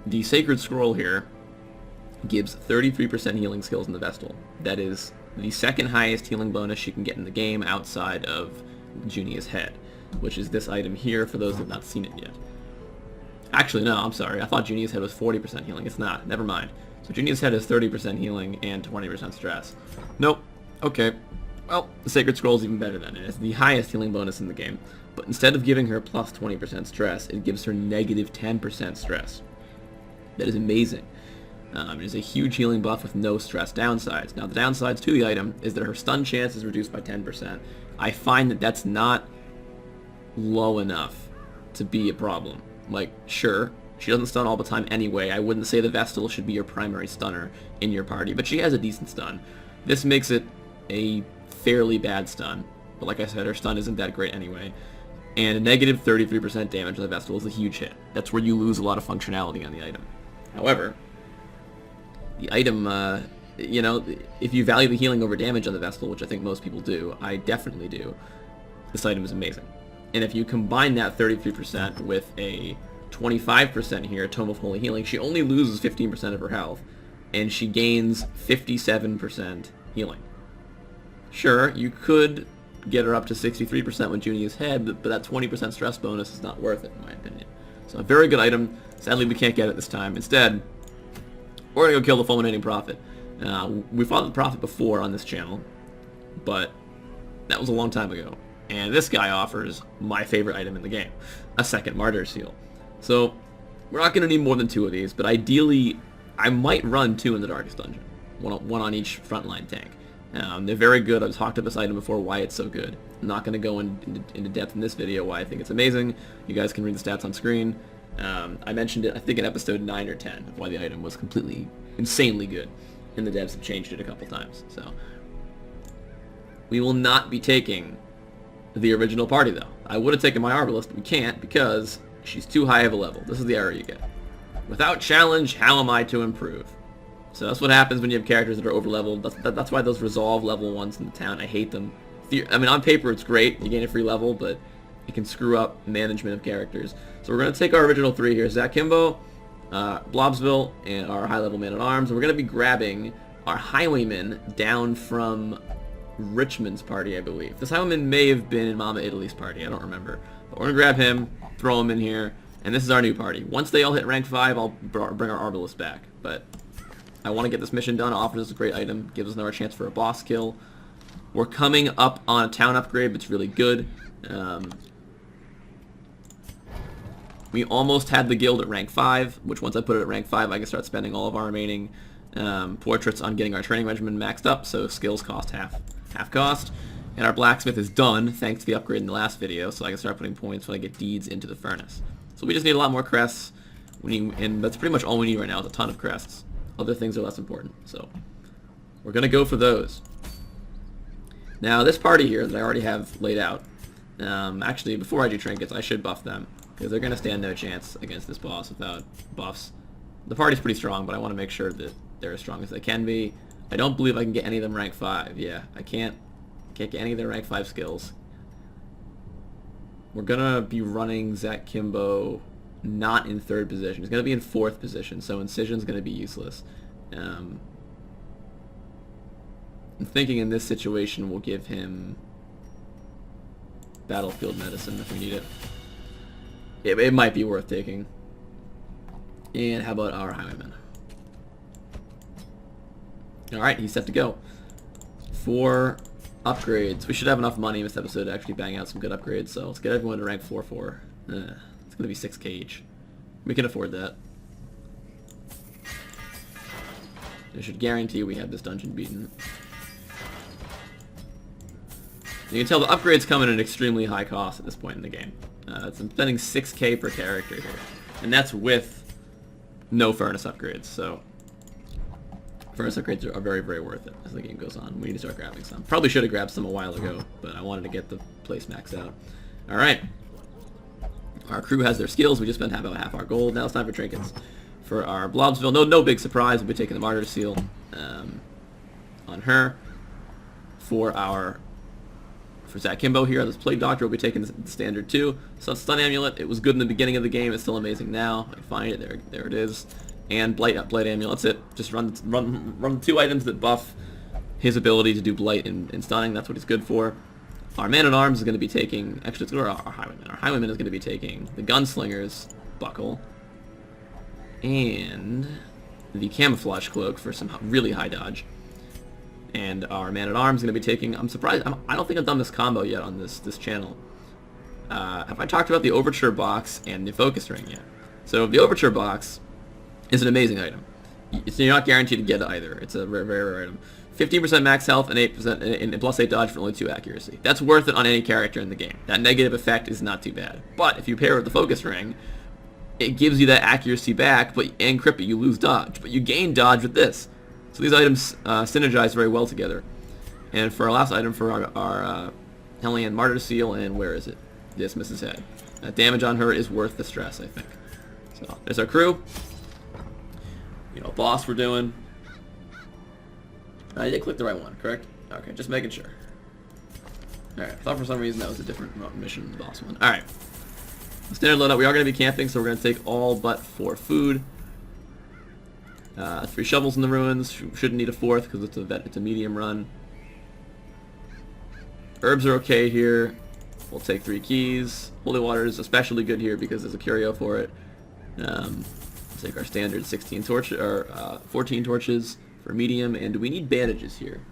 The Sacred Scroll here gives 33% healing skills in the Vestal. That is the second highest healing bonus she can get in the game outside of Junia's Head, which is this item here for those who have not seen it yet. Actually, no, I'm sorry. I thought Junia's Head was 40% healing. It's not. Never mind. So Junia's Head is 30% healing and 20% stress. Nope. Okay. Well, the Sacred Scroll is even better than it. It's the highest healing bonus in the game. But instead of giving her plus 20% stress, it gives her negative 10% stress. That is amazing. It is a huge healing buff with no stress downsides. Now, the downsides to the item is that her stun chance is reduced by 10%. I find that that's not low enough to be a problem. Like, sure, she doesn't stun all the time anyway. I wouldn't say the Vestal should be your primary stunner in your party, but she has a decent stun. This makes it a fairly bad stun. But like I said, her stun isn't that great anyway. And a negative 33% damage on the Vestal is a huge hit. That's where you lose a lot of functionality on the item. However, the item, you know, if you value the healing over damage on the Vestal, which I think most people do, I definitely do, this item is amazing. And if you combine that 33% with a 25% here, Tome of Holy Healing, she only loses 15% of her health, and she gains 57% healing. Sure, you could get her up to 63% with Junia's Head, but that 20% stress bonus is not worth it, in my opinion. So a very good item. Sadly, we can't get it this time. Instead, we're going to go kill the Fulminating Prophet. We fought the Prophet before on this channel, but that was a long time ago. And this guy offers my favorite item in the game, a second Martyr Seal. So we're not going to need more than 2 of these, but ideally, I might run 2 in the Darkest Dungeon, one on each frontline tank. They're very good. I've talked about this item before, why it's so good. I'm not going to go into depth in this video why I think it's amazing. You guys can read the stats on screen. I mentioned it, I think, in episode 9 or 10, of why the item was completely, insanely good. And the devs have changed it a couple times. So we will not be taking the original party, though. I would have taken my Arbalist, but we can't because she's too high of a level. This is the error you get. Without challenge, how am I to improve? So that's what happens when you have characters that are over-leveled. That's why those resolve level ones in the town, I hate them. I mean, on paper it's great, you gain a free level, but it can screw up management of characters. So we're going to take our original 3 here, Zach Kimbo, Blobsville, and our high-level man-at-arms, and we're going to be grabbing our highwayman down from Richmond's party, I believe. This highwayman may have been in Mama Italy's party, I don't remember. But we're going to grab him, throw him in here, and this is our new party. Once they all hit rank 5, I'll bring our Arbalist back, but I want to get this mission done. It offers us a great item, gives us another chance for a boss kill. We're coming up on a town upgrade, but it's really good. We almost had the guild at rank 5, which once I put it at rank 5, I can start spending all of our remaining portraits on getting our training regimen maxed up, so skills cost half cost. And our blacksmith is done, thanks to the upgrade in the last video, so I can start putting points when I get deeds into the furnace. So we just need a lot more crests, and that's pretty much all we need right now is a ton of crests. Other things are less important, so we're going to go for those. Now, this party here that I already have laid out, actually, before I do trinkets, I should buff them, because they're going to stand no chance against this boss without buffs. The party's pretty strong, but I want to make sure that they're as strong as they can be. I don't believe I can get any of them rank 5. Yeah, I can't get any of their rank 5 skills. We're going to be running Zach Kimbo not in 3rd position. He's going to be in 4th position, so Incision's going to be useless. I'm thinking in this situation we'll give him Battlefield Medicine if we need it. It might be worth taking. And how about our Highwayman? Alright, he's set to go. 4 upgrades. We should have enough money in this episode to actually bang out some good upgrades, so let's get everyone to rank 4-4. It's going to be 6k each. We can afford that. I should guarantee we have this dungeon beaten. You can tell the upgrades come at an extremely high cost at this point in the game. I'm spending 6k per character here. And that's with no furnace upgrades, so furnace upgrades are very, very worth it as the game goes on. We need to start grabbing some. Probably should have grabbed some a while ago, but I wanted to get the place maxed out. Alright. Our crew has their skills. We just spent about half our gold. Now it's time for trinkets. For our Blobsville, no big surprise. We'll be taking the Martyr Seal on her. For our For Zach Kimbo here, this Plague Doctor will be taking the standard too. So Stun Amulet, it was good in the beginning of the game, it's still amazing now. I find it, there it is. And Blight Amulet, that's it. Just run the 2 items that buff his ability to do Blight and stunning, that's what he's good for. Our Man-at-Arms is going to be taking, actually let's go to our Highwayman. Our Highwayman is going to be taking the Gunslinger's Buckle and the Camouflage Cloak for some really high dodge. And our Man-at-Arms is going to be taking, I'm surprised, I don't think I've done this combo yet on this channel. Have I talked about the Overture Box and the Focus Ring yet? So the Overture Box is an amazing item. You're not guaranteed to get it either. It's a very, very rare item. 15% max health and 8% and plus 8 dodge for only 2 accuracy. That's worth it on any character in the game. That negative effect is not too bad. But if you pair it with the Focus Ring, it gives you that accuracy back, and crit, but you lose dodge. But you gain dodge with this. So these items synergize very well together. And for our last item, for our Hellion Martyr Seal, and where is it? Dismiss his head. Damage on her is worth the stress, I think. So there's our crew. You know, boss we're doing. I did click the right one, correct? Okay, just making sure. Alright, I thought for some reason that was a different mission than the boss one. Alright. Standard loadout, we are going to be camping, so we're going to take all but 4 food. 3 shovels in the ruins. Shouldn't need a 4th because it's a medium run. Herbs are okay here. We'll take 3 keys. Holy water is especially good here because there's a curio for it. Take our standard 16 torches or 14 torches for medium, and we need bandages here.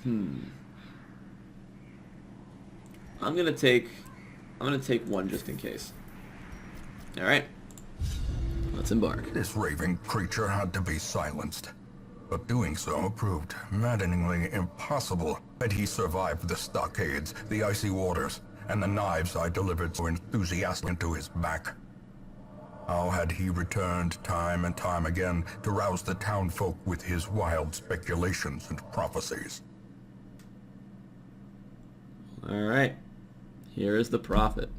I'm gonna take 1 just in case. Alright. Let's embark. This raving creature had to be silenced. But doing so proved maddeningly impossible. Had he survived the stockades, the icy waters, and the knives I delivered so enthusiastically into his back? How had he returned time and time again to rouse the townfolk with his wild speculations and prophecies? Alright. Here is the prophet.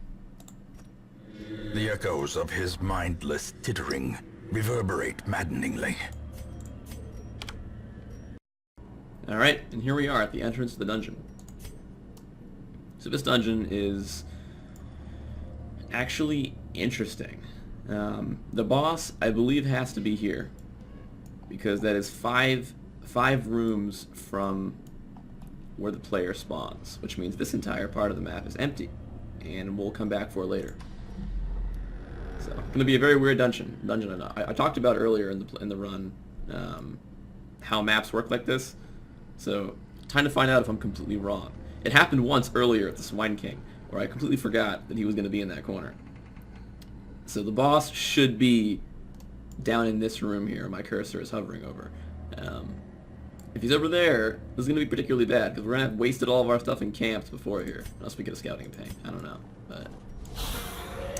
The echoes of his mindless tittering reverberate maddeningly. Alright, and here we are at the entrance of the dungeon. So this dungeon is actually interesting. The boss, I believe, has to be here, because that is five rooms from where the player spawns, which means this entire part of the map is empty, and we'll come back for it later. So, it's going to be a very weird dungeon. I talked about earlier in the run how maps work like this. So, time to find out if I'm completely wrong. It happened once earlier at the Swine King, where I completely forgot that he was going to be in that corner. So the boss should be down in this room here. My cursor is hovering over. If he's over there, this is going to be particularly bad, because we're going to have wasted all of our stuff in camps before here. Unless we get a scouting paint. I don't know. But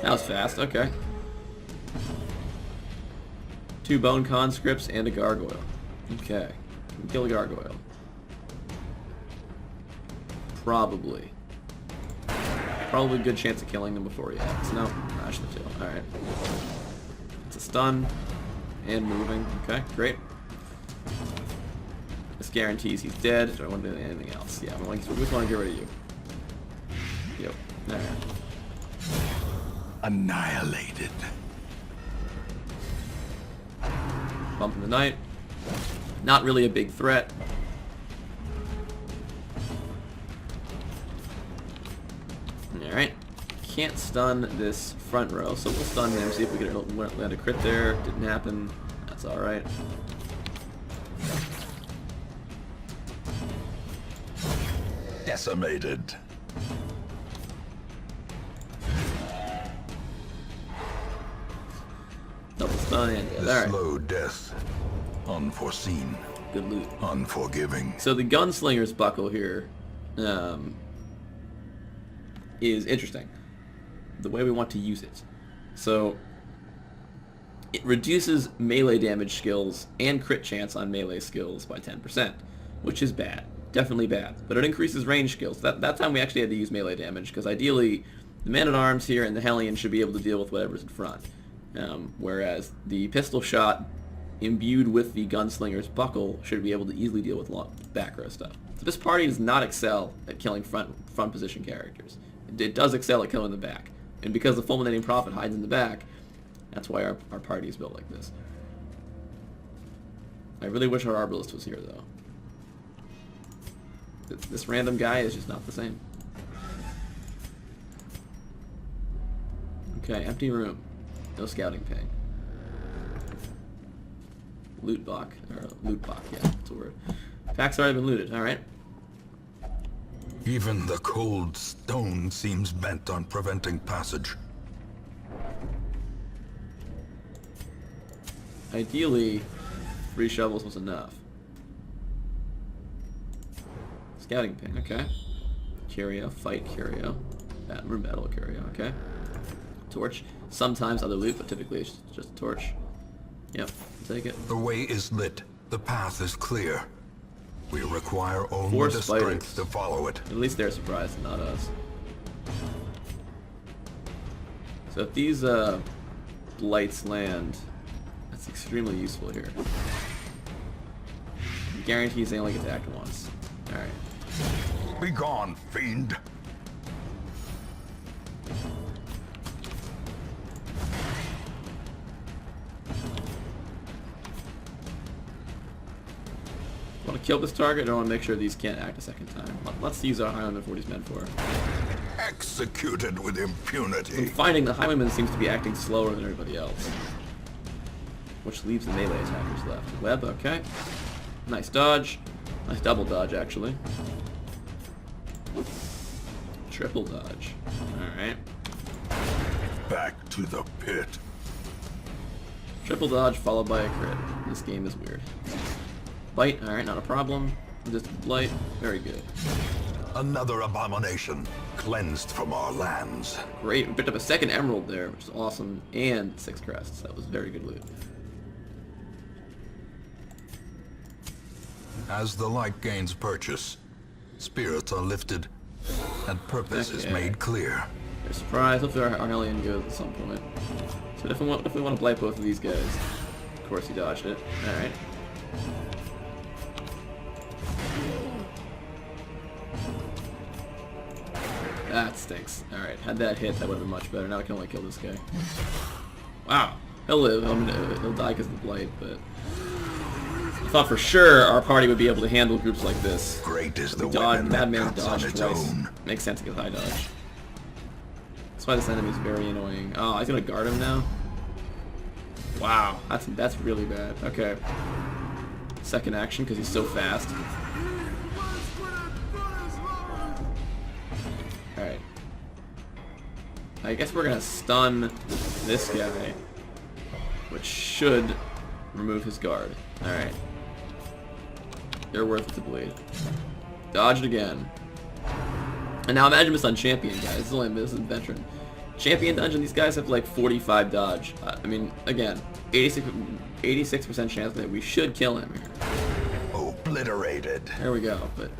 that was fast. Okay. 2 bone conscripts and a gargoyle. Okay. Kill a gargoyle. Probably a good chance of killing them before he acts. No, crash the 2. Alright. It's a stun. And moving. Okay, great. This guarantees he's dead. Do I want to do anything else? Yeah, we just want to get rid of you. Yep. Alright. Annihilated. Bump in the night. Not really a big threat. Alright. Can't stun this front row, so we'll stun him, see if we can land a crit there. Didn't happen. That's alright. Decimated. Double stun and dead. The Alright. slow death. Unforeseen. Good loot. Unforgiving. So the Gunslinger's Buckle here is interesting. The way we want to use it. So it reduces melee damage skills and crit chance on melee skills by 10%, which is bad. Definitely bad. But it increases range skills. That time we actually had to use melee damage, because ideally the Man-at-Arms here and the Hellion should be able to deal with whatever's in front. Whereas the pistol shot imbued with the gunslinger's buckle, should be able to easily deal with back row stuff. So this party does not excel at killing front position characters. It does excel at killing the back. And because the fulminating prophet hides in the back, that's why our party is built like this. I really wish our arbalist was here, though. This random guy is just not the same. Okay, empty room. No scouting ping. Loot box, yeah, that's a word. Pack's already been looted, alright. Even the cold stone seems bent on preventing passage. Ideally, 3 shovels was enough. Scouting ping, okay. Curio, fight curio. Room battle curio, okay. Torch. Sometimes other loot, but typically it's just a torch. Yep, take it. The way is lit. The path is clear. We require only 4 the spiders. strength to follow it. At least they're surprised, not us. So if these blights land, that's extremely useful here. Guarantees they only get attacked once. Alright. Be gone, fiend. Want to kill this target, or want to make sure these can't act a second time? Let's use our Highwayman for what he's meant for. Executed with impunity. I'm finding the Highwayman seems to be acting slower than everybody else. Which leaves the melee attackers left. Web, okay. Nice dodge. Nice double dodge, actually. Triple dodge. Alright. Back to the pit. Triple dodge followed by a crit. This game is weird. Bite, alright, not a problem. Just blight, very good. Another abomination, cleansed from our lands. Great, we picked up a second emerald there, which is awesome, and 6 crests. That was very good loot. As the light gains purchase, spirits are lifted, and purpose is Okay. made clear. They're surprised. Hopefully our Hellion goes at some point. So if we want to blight both of these guys. Of course he dodged it. Alright. That stinks. Alright, had that hit, that would have been much better. Now I can only kill this guy. Wow. He'll live. I mean, he'll die because of the blight, but... I thought for sure our party would be able to handle groups like this. Great is the Dodge, weapon that Madman cuts on dodged its twice. own. Makes sense to get high dodge. That's why this enemy is very annoying. Oh, he's gonna guard him now? Wow, that's really bad. Okay. Second action, because he's so fast. Alright. I guess we're gonna stun this guy, which should remove his guard. Alright. They're worth it to bleed. Dodged again. And now imagine this on Champion, guys. This is veteran. Champion Dungeon, these guys have like 45 dodge. I mean, again, 86% chance that we should kill him here. Obliterated. There we go, but...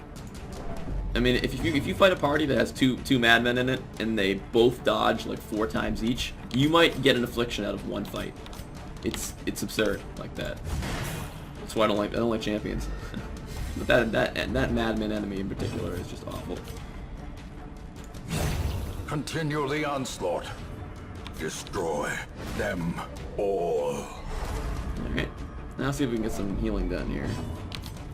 I mean, if you fight a party that has two madmen in it, and they both dodge like 4 times each, you might get an affliction out of one fight. It's absurd like that. That's why I don't like champions. But that madman enemy in particular is just awful. Continue the onslaught. Destroy them all. Alright. Now see if we can get some healing done here.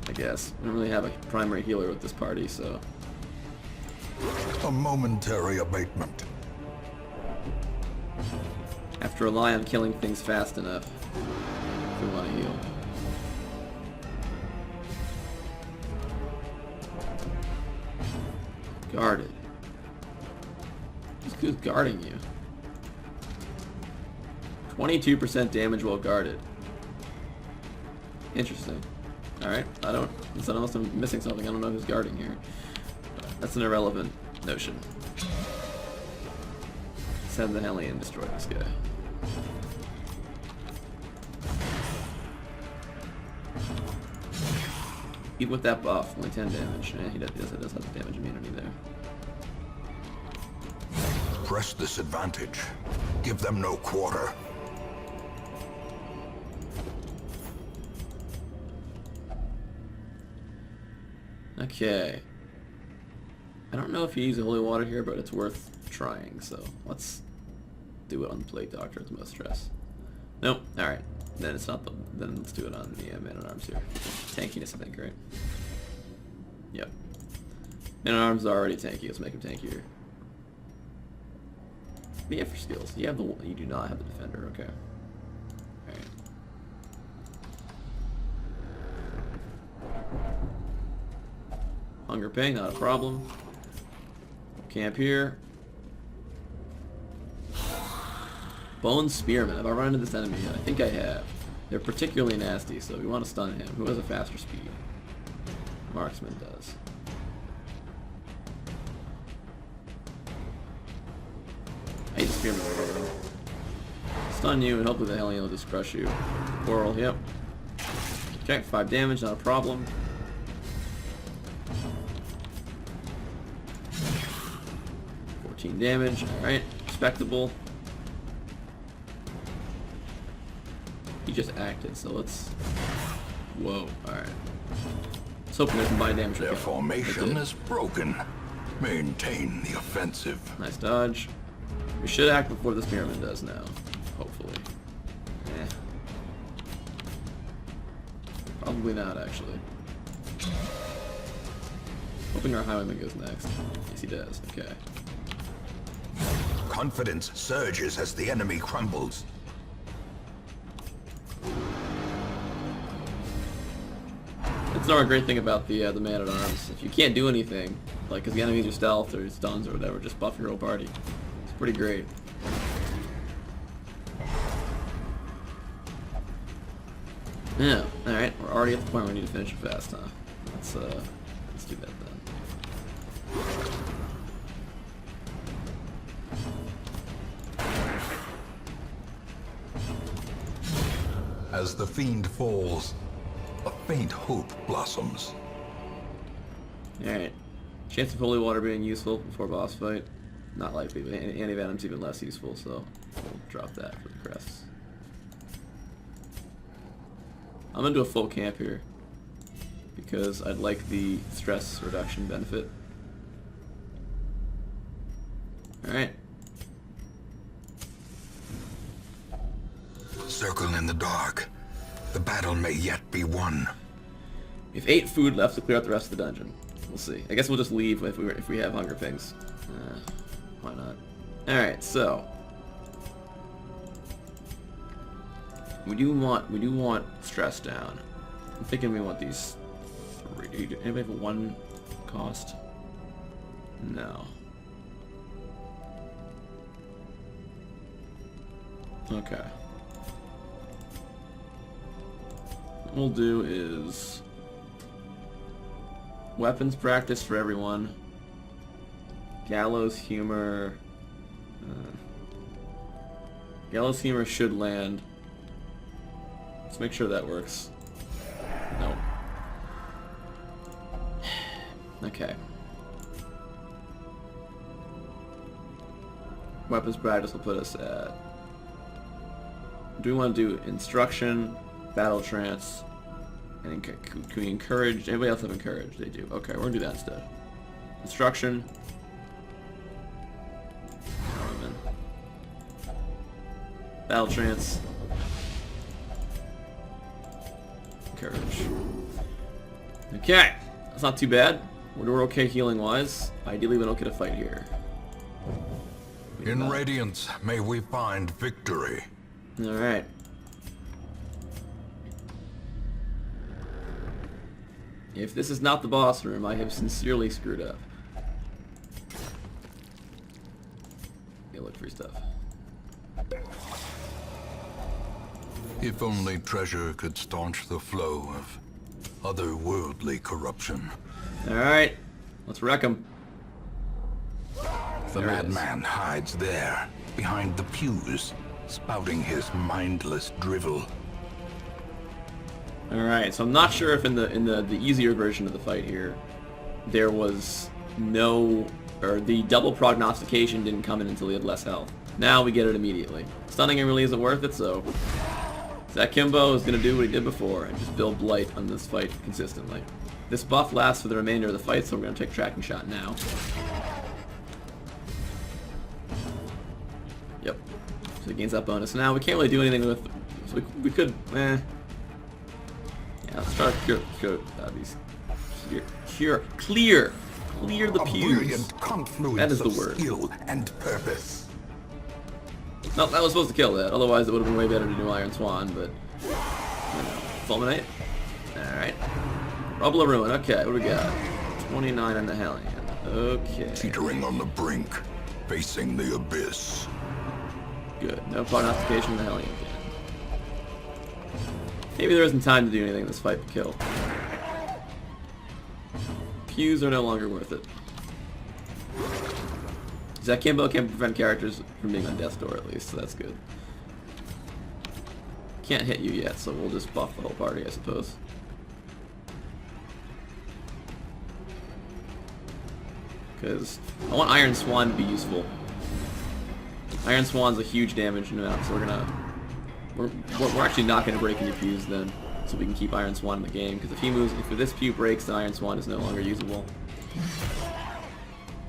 I guess. We don't really have a primary healer with this party, so... A momentary abatement. Have to rely on killing things fast enough if we want to heal. Guarded. Who's guarding you? 22% damage while guarded. Interesting. Alright, unless I'm missing something, I don't know who's guarding here. That's an irrelevant notion. Let's have the Hellion destroy this guy. Even with that buff, only 10 damage. He does have the damage immunity there. Press this advantage. Give them no quarter. Okay. I don't know if you use the holy water here, but it's worth trying, so let's do it on the Plague Doctor at the most stress. Nope. Alright. Then it's not the... Then let's do it on the Man-at-Arms here. Tankiness, I think, right? Yep. Man-at-Arms are already tanky. Let's make him tankier. What do you have for skills? You have the... You do not have the Defender. Okay. Alright. Hunger Pain, not a problem. Camp here. Bone Spearman. Have I run into this enemy yet? I think I have. They're particularly nasty, so we want to stun him. Who has a faster speed? Marksman does. I hate the Spearman program. Stun you, and hopefully the Hellion will just crush you. Coral, yep. Okay, 5 damage, not a problem. Damage, alright, respectable. He just acted, so let's... Whoa, alright. Let's hope there's combined damage. Their formation is broken. Maintain the offensive. Nice dodge. We should act before the Spearman does now. Hopefully. Eh. Probably not, actually. Hoping our Highwayman goes next. Yes, he does. Okay. Confidence surges as the enemy crumbles. That's another great thing about the Man-at-Arms. If you can't do anything, like because the enemies are stealth or stuns or whatever, just buff your whole party. It's pretty great. Yeah. All right. We're already at the point where we need to finish it fast, huh? Let's do that then. As the fiend falls, a faint hope blossoms. Alright. Chance of holy water being useful before boss fight. Not likely, but anti-venom's even less useful, so we'll drop that for the crests. I'm gonna do a full camp here because I'd like the stress reduction benefit. Alright. Circle in the dark. The battle may yet be won. We have 8 food left to clear out the rest of the dungeon. We'll see. I guess we'll just leave if we have hunger pings. Why not? Alright, so we do want stress down. I'm thinking we want these 3. Anybody have a 1 cost? No. Okay. What we'll do is weapons practice for everyone. Gallows humor. Gallows humor should land. Let's make sure that works. No. Okay. Weapons practice will put us at... Do we want to do instruction, battle trance, and can we encourage... Anybody else have encourage? They do. Okay, we're going to do that instead. Instruction. Battle trance. Encourage. Okay. That's not too bad. We're okay healing wise. Ideally we don't get a fight here. In Radiance, may we find victory. Alright. If this is not the boss room, I have sincerely screwed up. Okay, look for stuff. If only treasure could staunch the flow of otherworldly corruption. Alright, let's wreck him. The madman hides there, behind the pews, spouting his mindless drivel. Alright, so I'm not sure if in the easier version of the fight here, there was no, or the double prognostication didn't come in until he had less health. Now we get it immediately. Stunning him really isn't worth it, so Zach Kimbo is going to do what he did before and just build blight on this fight consistently. This buff lasts for the remainder of the fight, so we're going to take tracking shot now. Yep. So he gains that bonus. Now we can't really do anything with. So we could. Yeah, let's try to clear the pews. That is the word. Skill and purpose. No, that was supposed to kill that. Otherwise, it would have been way better to do Iron Swan, but you know, Fulminate. All right. Rubble of Ruin. Okay, what do we got? 29 in the Hellion. Okay. Teetering on the brink, facing the abyss. Good. No prognostication in the Hellion again. Maybe there isn't time to do anything in this fight to kill. Pews are no longer worth it. Zach Kimbo can prevent characters from being on death's door at least, so that's good. Can't hit you yet, so we'll just buff the whole party, I suppose. Because I want Iron Swan to be useful. Iron Swan's a huge damage amount, so we're actually not gonna break any pews then, so we can keep Iron Swan in the game. Because if this pew breaks, then Iron Swan is no longer usable.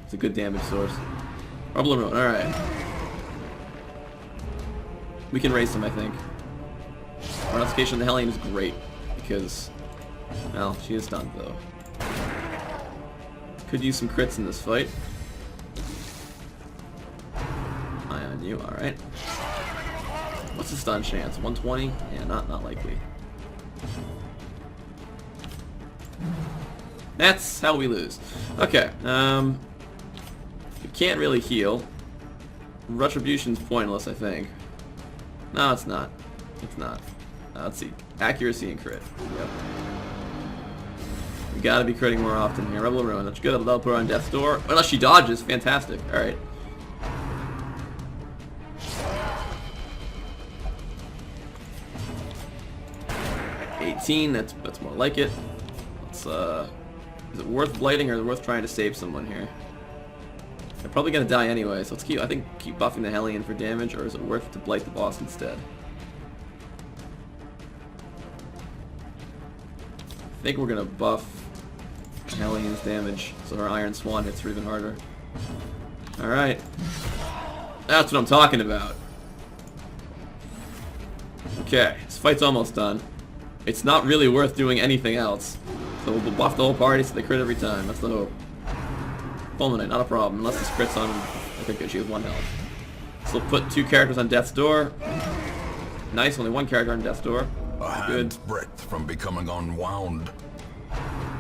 It's a good damage source. Rubble and Ruin, alright. We can race him, I think. Prognostication of the Hellion is great, because, well, she is stunned, though. Could use some crits in this fight. Eye on you, alright. What's the stun chance? 120? Yeah, not likely. That's how we lose. Okay, we can't really heal. Retribution's pointless, I think. No, it's not. It's not. Let's see. Accuracy and crit. Yep. We gotta be critting more often here. Rebel of Ruin. That's good. That'll put her on death's door. Unless she dodges. Fantastic. Alright. That's more like it. Let's, is it worth blighting or is it worth trying to save someone here? They're probably gonna die anyway, so let's keep buffing the Hellion for damage, or is it worth to blight the boss instead? I think we're gonna buff the Hellion's damage so her Iron Swan hits her even harder. Alright. That's what I'm talking about. Okay, this fight's almost done. It's not really worth doing anything else. So we'll buff the whole party so they crit every time. That's the hope. Fulminate, not a problem. Unless this crits on, I think she has 1 health. So we'll put 2 characters on death's door. Nice, only 1 character on death's door. A hand's breadth from becoming unwound.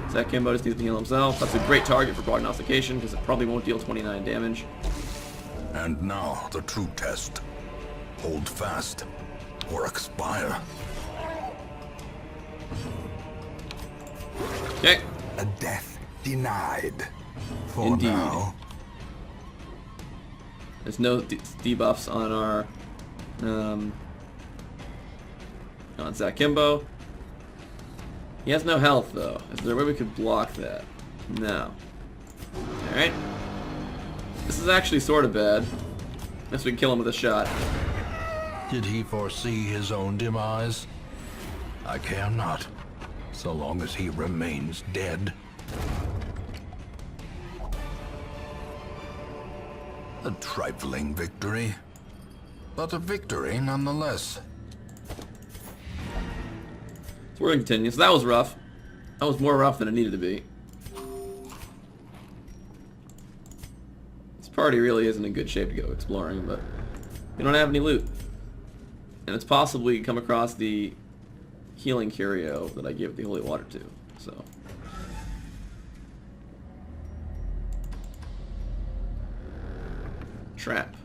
Zach Kimbo just needs to heal himself. That's a great target for prognostication because it probably won't deal 29 damage. And now the true test. Hold fast or expire. Okay. A death denied. For Indeed. now. There's no debuffs on our on Zach Kimbo. He has no health though. Is there a way we could block that? No. Alright. This is actually sort of bad. Unless we can kill him with a shot. Did he foresee his own demise? I care not, so long as he remains dead. A trifling victory, but a victory nonetheless. So we're gonna continue. So that was rough. That was more rough than it needed to be. This party really isn't in good shape to go exploring, but we don't have any loot. And it's possible we can come across the healing curio that I give the holy water to. So trap.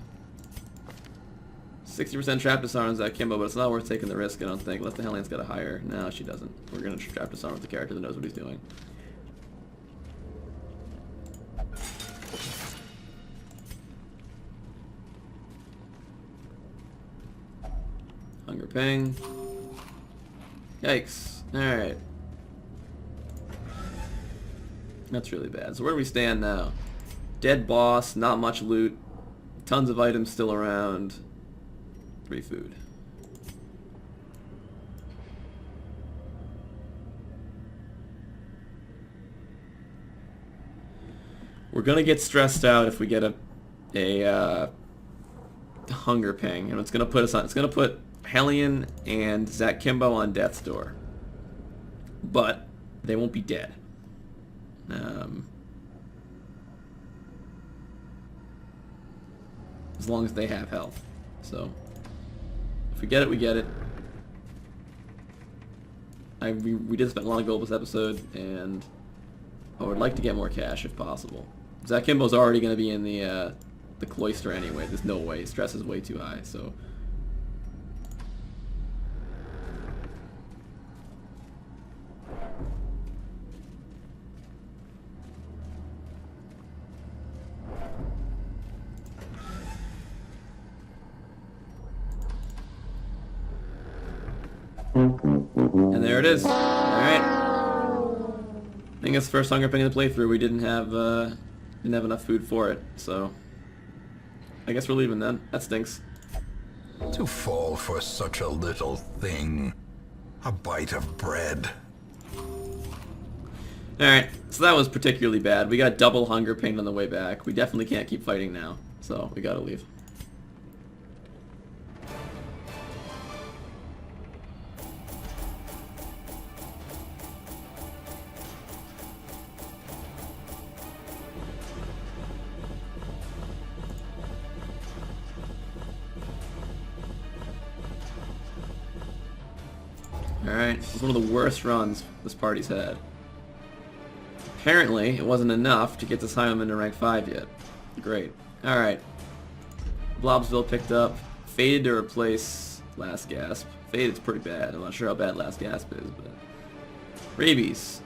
60% trap disarm Zach Kimbo, but it's not worth taking the risk, I don't think, unless the Hellion's got a higher. No, she doesn't. We're gonna trap disarm with the character that knows what he's doing. Hunger ping. Yikes. Alright. That's really bad. So where do we stand now? Dead boss, not much loot, tons of items still around, 3 food. We're gonna get stressed out if we get a hunger ping, and it's gonna put us on. It's gonna put Hellion and Zach Kimbo on death's door, but they won't be dead. As long as they have health. So if we get it, we get it. We did spend a lot of gold this episode, and I would like to get more cash if possible. Zach Kimbo's already going to be in the cloister anyway. There's no way. Stress is way too high, so... And there it is. Alright. I think it's the first hunger ping in the playthrough. We didn't have enough food for it, so I guess we're leaving then. That stinks. To fall for such a little thing. A bite of bread. Alright, so that was particularly bad. We got double hunger pinged on the way back. We definitely can't keep fighting now, so we gotta leave. Alright, this is one of the worst runs this party's had. Apparently, it wasn't enough to get this Highwayman to rank 5 yet. Great. Alright. Blobsville picked up. Faded to replace Last Gasp. Faded's pretty bad. I'm not sure how bad Last Gasp is, but... Rabies.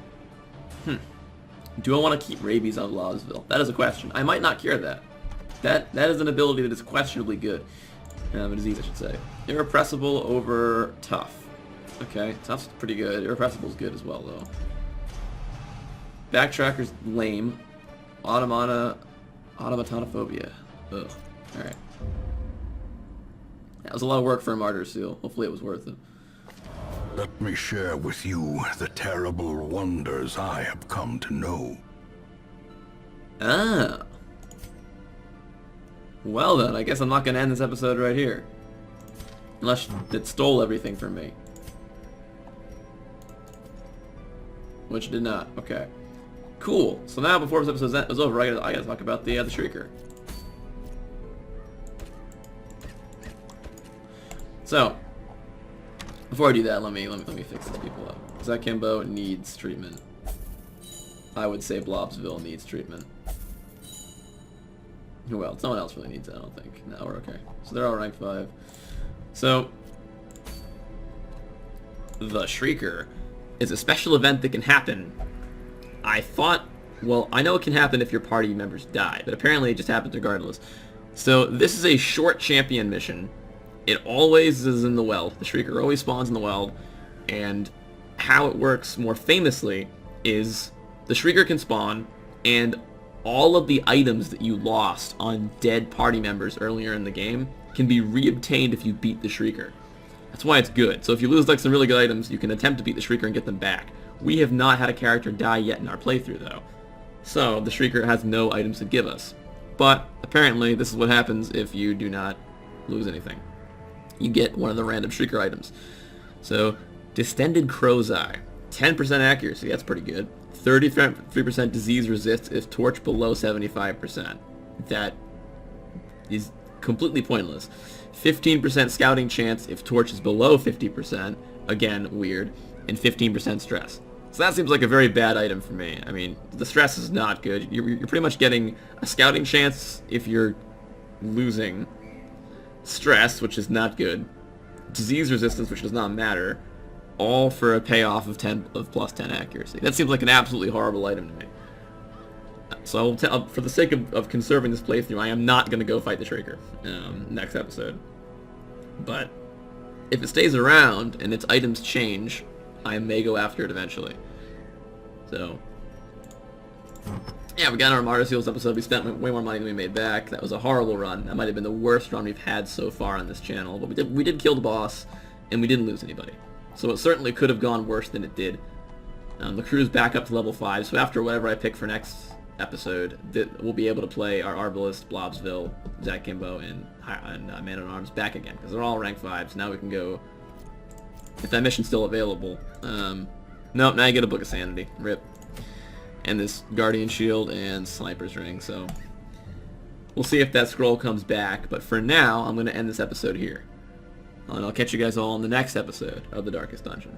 Do I want to keep Rabies on Blobsville? That is a question. I might not cure that. That is an ability that is questionably good. A disease, I should say. Irrepressible over Tough. Okay, Tough's pretty good. Irrepressible's good as well, though. Backtracker's lame. Automatonophobia. Ugh. Alright. That was a lot of work for a Martyr Seal. Hopefully it was worth it. Let me share with you the terrible wonders I have come to know. Ah. Well then, I guess I'm not going to end this episode right here. Unless it stole everything from me. Which did not. Okay. Cool. So now, before this episode is over, I gotta talk about the Shrieker. So, before I do that, let me fix these people up. Zach Kimbo needs treatment. I would say Blobsville needs treatment. Well, someone else really needs it, I don't think. No, we're okay. So they're all ranked 5. So, the Shrieker is a special event that can happen. I thought, well, I know it can happen if your party members die, but apparently it just happens regardless. So this is a short champion mission. It always is in the well. The Shrieker always spawns in the well, and how it works more famously is the Shrieker can spawn, and all of the items that you lost on dead party members earlier in the game can be reobtained if you beat the Shrieker. That's why it's good. So if you lose like some really good items, you can attempt to beat the Shrieker and get them back. We have not had a character die yet in our playthrough, though. So the Shrieker has no items to give us. But apparently this is what happens if you do not lose anything. You get one of the random Shrieker items. So, Distended Crow's Eye. 10% accuracy, that's pretty good. 33% disease resist if torch below 75%. That is completely pointless. 15% scouting chance if torch is below 50%, again, weird, and 15% stress. So that seems like a very bad item for me. I mean, the stress is not good. You're pretty much getting a scouting chance if you're losing, stress, which is not good, disease resistance, which does not matter, all for a payoff of plus 10 accuracy. That seems like an absolutely horrible item to me. So I will tell, for the sake of conserving this playthrough, I am not going to go fight the Shrieker next episode. But if it stays around and its items change, I may go after it eventually. So, yeah, we got our Martyr Seals episode. We spent way more money than we made back. That was a horrible run. That might have been the worst run we've had so far on this channel. But we did kill the boss, and we didn't lose anybody. So it certainly could have gone worse than it did. The crew's back up to level 5, so after whatever I pick for next episode, that we'll be able to play our Arbalist, Blobsville, Zack Kimbo, and Man-at-Arms back again, because they're all rank 5s. Now we can go, if that mission's still available. Nope, now you get a Book of Sanity. Rip. And this Guardian Shield and Sniper's Ring, so we'll see if that scroll comes back, but for now, I'm going to end this episode here. And I'll catch you guys all in the next episode of The Darkest Dungeon.